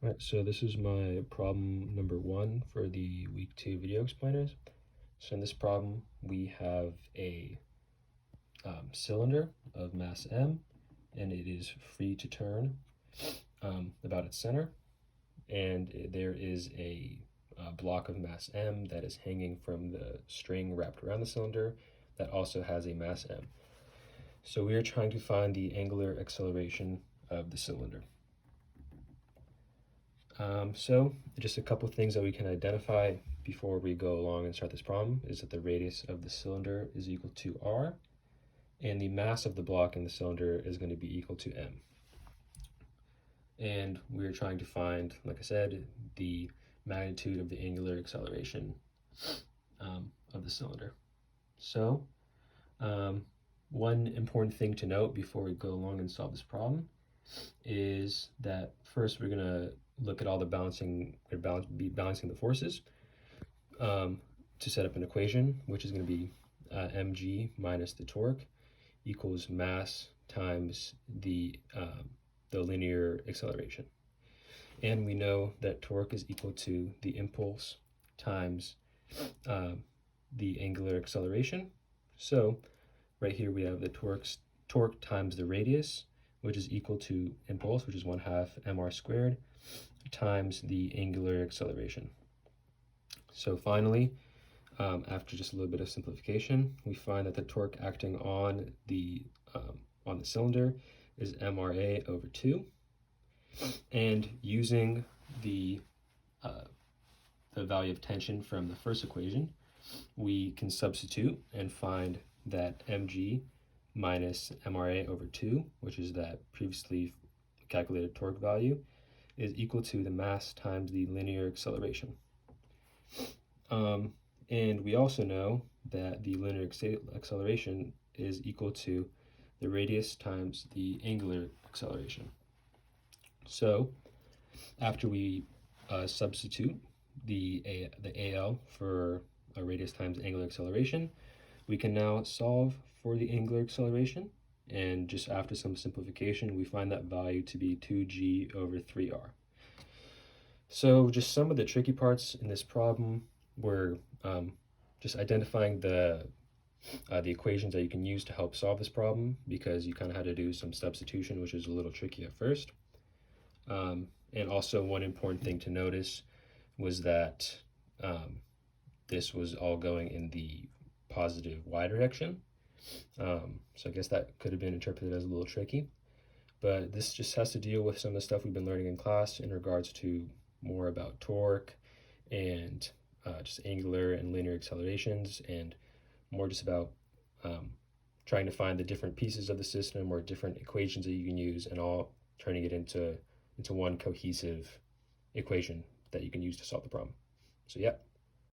All right, so this is my problem number 1 for the week 2 video explainers. So in this problem, we have a cylinder of mass m, and it is free to turn about its center, and there is a block of mass m that is hanging from the string wrapped around the cylinder that also has a mass m. So we are trying to find the angular acceleration of the cylinder. So just a couple things that we can identify before we go along and start this problem is that the radius of the cylinder is equal to r, and the mass of the block in the cylinder is going to be equal to m. And we're trying to find, like I said, the magnitude of the angular acceleration of the cylinder. So one important thing to note before we go along and solve this problem is that first we're going to look at all the balancing the forces to set up an equation, which is going to be mg minus the torque equals mass times the linear acceleration. And we know that torque is equal to the impulse times the angular acceleration. So right here we have the torque times the radius, which is equal to impulse, which is 1/2 mr squared, times the angular acceleration. So finally, after just a little bit of simplification, we find that the torque acting on the cylinder is mRa over 2. And using the value of tension from the first equation, we can substitute and find that mg minus mRa over 2, which is that previously calculated torque value, is equal to the mass times the linear acceleration. And we also know that the linear acceleration is equal to the radius times the angular acceleration. So after we substitute the AL for a radius times angular acceleration, we can now solve for the angular acceleration, and just after some simplification, we find that value to be 2g over 3r. So just some of the tricky parts in this problem were just identifying the equations that you can use to help solve this problem, because you kind of had to do some substitution, which is a little tricky at first. And also one important thing to notice was that this was all going in the positive y direction. So I guess that could have been interpreted as a little tricky, but this just has to deal with some of the stuff we've been learning in class in regards to more about torque and just angular and linear accelerations, and more just about trying to find the different pieces of the system or different equations that you can use, and all turning it into one cohesive equation that you can use to solve the problem. So yeah.